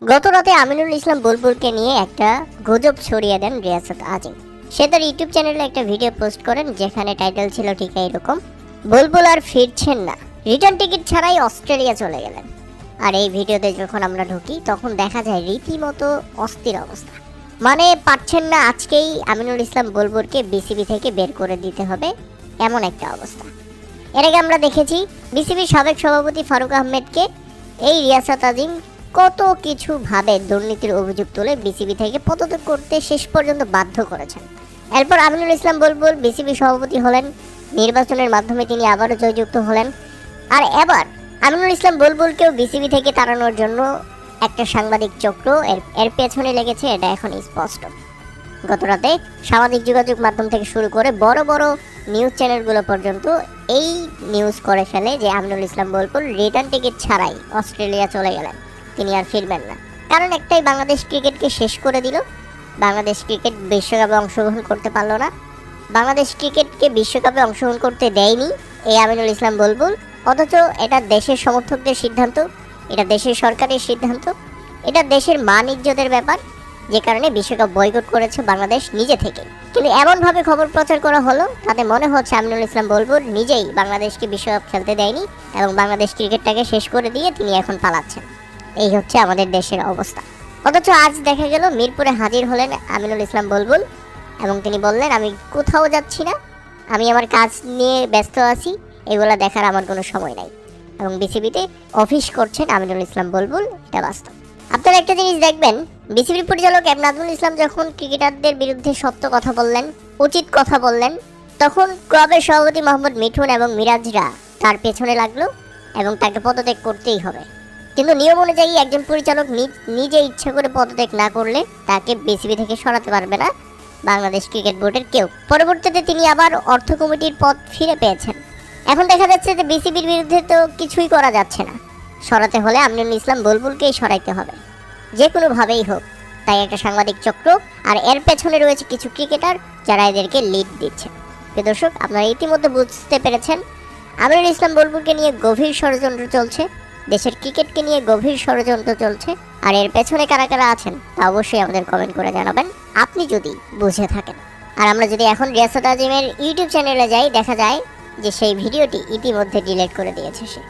গত রাতে আমিনুল ইসলাম বুলবুলকে নিয়ে একটা গুজব ছড়িয়ে দেন রিয়াসাত আজিম। সে তার ইউটিউব চ্যানেলে একটা ভিডিও পোস্ট করেন যেখানে টাইটেল ছিল ঠিক এরকম, বুলবুল আর ফিরছেন না, রিটার্ন টিকিট ছাড়াই অস্ট্রেলিয়া চলে গেলেন। আর এই ভিডিওতে যখন আমরা ঢুকি তখন দেখা যায় রীতিমতো অস্থির অবস্থা। মানে পারছেন না আজকেই আমিনুল ইসলাম বুলবুলকে বিসিবি থেকে বের করে দিতে হবে, এমন একটা অবস্থা। এর আগে আমরা দেখেছি বিসিবির সাবেক সভাপতি ফারুক আহমেদকে এই রিয়াসাত আজিম কত কিছু ভাবে দুর্নীতির অভিযোগ তুলে বিসিবি থেকে পদত্যাগ করতে শেষ পর্যন্ত বাধ্য করেছেন। এরপর আমিনুল ইসলাম বুলবুল বিসিবি সভাপতি হলেন, নির্বাচনের মাধ্যমে তিনি আবারও জয়যুক্ত হলেন। আর এবার আমিনুল ইসলাম বুলবুলকেও বিসিবি থেকে তাড়ানোর জন্য একটা সাংবাদিক চক্র এর পেছনে লেগেছে, এটা এখন স্পষ্ট। গতরাতে সামাজিক যোগাযোগ মাধ্যম থেকে শুরু করে বড় বড় নিউজ চ্যানেলগুলো পর্যন্ত এই নিউজ করে ফেলে যে আমিনুল ইসলাম বুলবুল রিটার্ন টিকিট ছাড়াই অস্ট্রেলিয়া চলে গেলেন, তিনি আর ফিরবেন না। কারণ একটাই, বাংলাদেশ ক্রিকেটকে শেষ করে দিল। বাংলাদেশ ক্রিকেট বিশ্বকাপে অংশগ্রহণ করতে পারলো না, বাংলাদেশ ক্রিকেটকে বিশ্বকাপে অংশগ্রহণ করতে দেয়নি এই আমিনুল ইসলাম বুলবুল। অথচ এটা দেশের সমর্থকদের সিদ্ধান্ত, এটা দেশের সরকারের সিদ্ধান্ত, এটা দেশের মান ইজ্জতের ব্যাপার, যে কারণে বিশ্বকাপ বয়কট করেছে বাংলাদেশ নিজে থেকে। কিন্তু এমনভাবে খবর প্রচার করা হলো তাতে মনে হচ্ছে আমিনুল ইসলাম বুলবুল নিজেই বাংলাদেশকে বিশ্বকাপ খেলতে দেয়নি এবং বাংলাদেশ ক্রিকেটটাকে শেষ করে দিয়ে তিনি এখন পালাচ্ছেন। এই হচ্ছে আমাদের দেশের অবস্থা। অথচ আজ দেখা গেল মিরপুরে হাজির হলেন আমিনুল ইসলাম বুলবুল এবং তিনি বললেন, আমি কোথাও যাচ্ছি না, আমি আমার কাজ নিয়ে ব্যস্ত আছি, এগুলো দেখার আমার কোনো সময় নাই। এবং বিসিবিতে অফিস করছেন আমিনুল ইসলাম বুলবুল, এটা বাস্তব। আপনারা একটা জিনিস দেখবেন, বিসিবির পরিচালক এম নাজমুল ইসলাম যখন ক্রিকেটারদের বিরুদ্ধে সত্য কথা বললেন, উচিত কথা বললেন, তখন ক্লাবের সভাপতি মোহাম্মদ মিঠুন এবং মিরাজরা তার পেছনে লাগলো এবং তাকে পদত্যাগ করতেই হবে। কিন্তু নিয়ম অনুযায়ী একজন পরিচালক নিজে ইচ্ছা করে পদত্যাগ না করলে তাকে বিসিবি থেকে সরাতে পারবে না বাংলাদেশ ক্রিকেট বোর্ডের কেউ। পরবর্তীতে তিনি আবার অর্থ কমিটির পদ ফিরে পেয়েছেন। এখন দেখা যাচ্ছে যে বিসিবির বিরুদ্ধে তো কিছুই করা যাচ্ছে না, সরাতে হলে আমিনুল ইসলাম বুলবুলকেই সরাইতে হবে, যে কোনোভাবেই হোক। তাই একটা সাংবাদিক চক্র আর এর পেছনে রয়েছে কিছু ক্রিকেটার যারা এদেরকে লিড দিচ্ছে। প্রিয় দর্শক, আপনারা ইতিমধ্যে বুঝতে পেরেছেন আমিনুল ইসলাম বুলবুলকে নিয়ে গভীর ষড়যন্ত্র চলছে, দেশের ক্রিকেটকে নিয়ে গভীর ষড়যন্ত্র চলছে। আর এর পেছনে কারা কারা আছেন তা অবশ্যই আমাদের কমেন্ট করে জানাবেন, আপনি যদি বুঝে থাকেন। আর আমরা যদি এখন রিয়াসাত আজিমের ইউটিউব চ্যানেলে যাই, দেখা যায় যে সেই ভিডিওটি ইতিমধ্যে ডিলিট করে দিয়েছে সে।